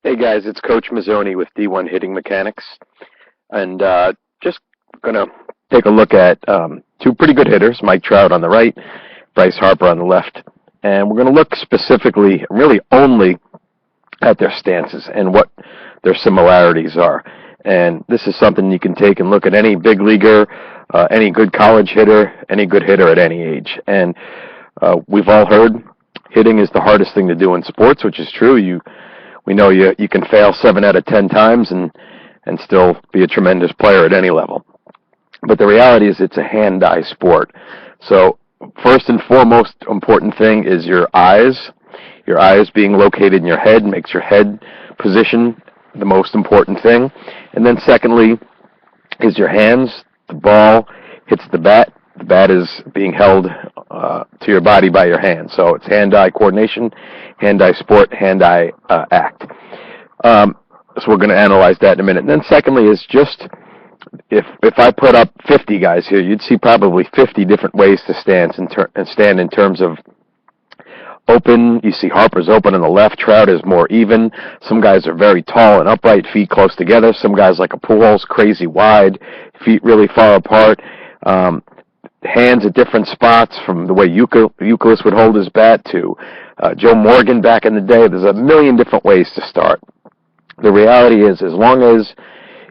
Hey guys, it's Coach Mazzoni with D1 Hitting Mechanics, and just gonna take a look at two pretty good hitters, Mike Trout on the right, Bryce Harper on the left, and we're gonna look specifically, really only at their stances and what their similarities are. And this is something you can take and look at any big leaguer, any good college hitter, any good hitter at any age. And we've all heard hitting is the hardest thing to do in sports, which is true. We know you can fail 7 out of 10 times and still be a tremendous player at any level. But the reality is it's a hand-eye sport. So first and foremost important thing is your eyes. Your eyes being located in your head makes your head position the most important thing. And then secondly is your hands. The ball hits the bat. The bat is being held to your body by your hands. So it's hand-eye coordination, hand-eye sport, hand-eye act. So we're going to analyze that in a minute. And then secondly is just, if I put up 50 guys here, you'd see probably 50 different ways to stand in terms of open. You see Harper's open on the left. Trout is more even. Some guys are very tall and upright, feet close together. Some guys like a Pujols, crazy wide, feet really far apart. Hands at different spots, from the way Euclid would hold his bat to Joe Morgan back in the day. There's a million different ways to start. The reality is, as long as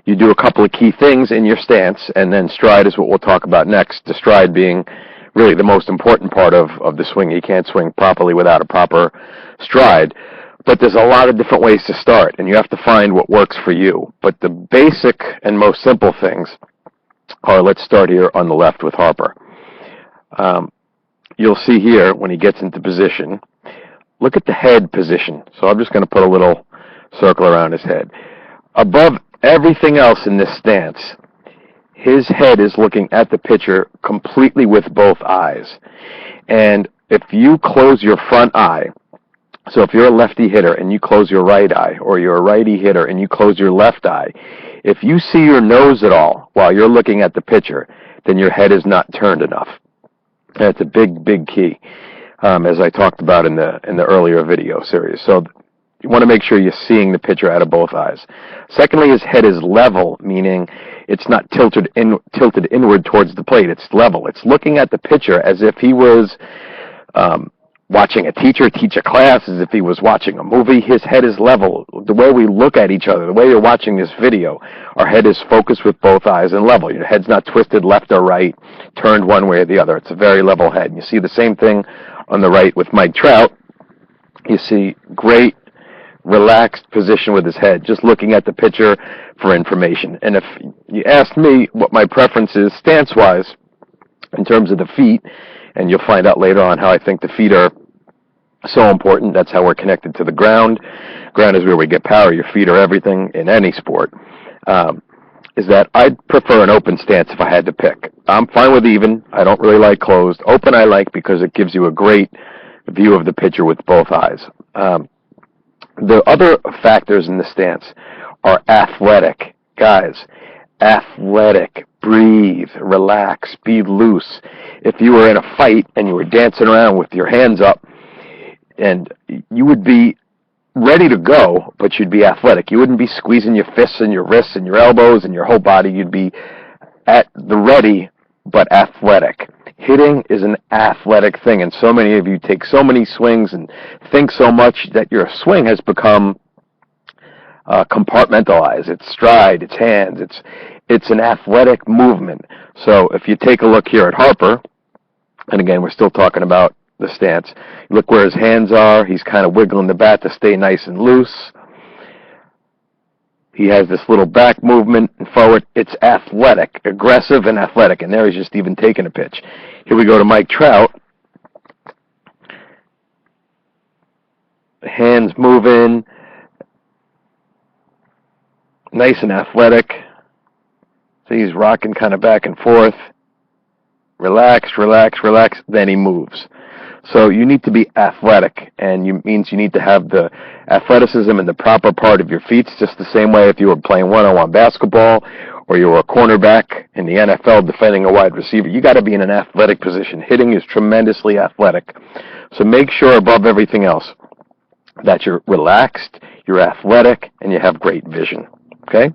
you do a couple of key things in your stance, and then stride is what we'll talk about next, the stride being really the most important part of the swing. You can't swing properly without a proper stride. But there's a lot of different ways to start, and you have to find what works for you. But the basic and most simple things are, let's start here on the left with Harper. You'll see here when he gets into position, look at the head position. So I'm just going to put a little circle around his head. Above everything else in this stance, his head is looking at the pitcher completely with both eyes. And if you close your front eye, so if you're a lefty hitter and you close your right eye, or you're a righty hitter and you close your left eye, if you see your nose at all while you're looking at the pitcher, then your head is not turned enough. That's a big, big key, as I talked about in the earlier video series. So you want to make sure you're seeing the pitcher out of both eyes. Secondly, his head is level, meaning it's not tilted inward towards the plate. It's level. It's looking at the pitcher as if he was watching a teacher teach a class, as if he was watching a movie. His head is level. The way we look at each other, the way you're watching this video, our head is focused with both eyes and level. Your head's not twisted left or right, turned one way or the other. It's a very level head. And you see the same thing on the right with Mike Trout. You see great relaxed position with his head, just looking at the pitcher for information. And if you ask me what my preference is stance-wise in terms of the feet, and you'll find out later on how I think the feet are so important. That's how we're connected to the ground. Ground is where we get power. Your feet are everything in any sport. Is that I'd prefer an open stance if I had to pick. I'm fine with even. I don't really like closed. Open I like because it gives you a great view of the pitcher with both eyes. The other factors in the stance are athletic. Guys, athletic. Breathe, relax, be loose. If you were in a fight and you were dancing around with your hands up, and you would be ready to go, but you'd be athletic. You wouldn't be squeezing your fists and your wrists and your elbows and your whole body. You'd be at the ready, but athletic. Hitting is an athletic thing, and so many of you take so many swings and think so much that your swing has become compartmentalized. It's stride, it's hands, it's an athletic movement. So if you take a look here at Harper, and again, we're still talking about the stance. Look where his hands are. He's kind of wiggling the bat to stay nice and loose. He has this little back movement and forward. It's athletic, aggressive and athletic. And there he's just even taking a pitch. Here we go to Mike Trout. Hands moving. Nice and athletic. So he's rocking kind of back and forth. Relax, relax, relax. Then he moves. So you need to be athletic, and means you need to have the athleticism in the proper part of your feet. It's just the same way if you were playing one-on-one basketball or you were a cornerback in the NFL defending a wide receiver. You got to be in an athletic position. Hitting is tremendously athletic. So make sure above everything else that you're relaxed, you're athletic, and you have great vision. Okay?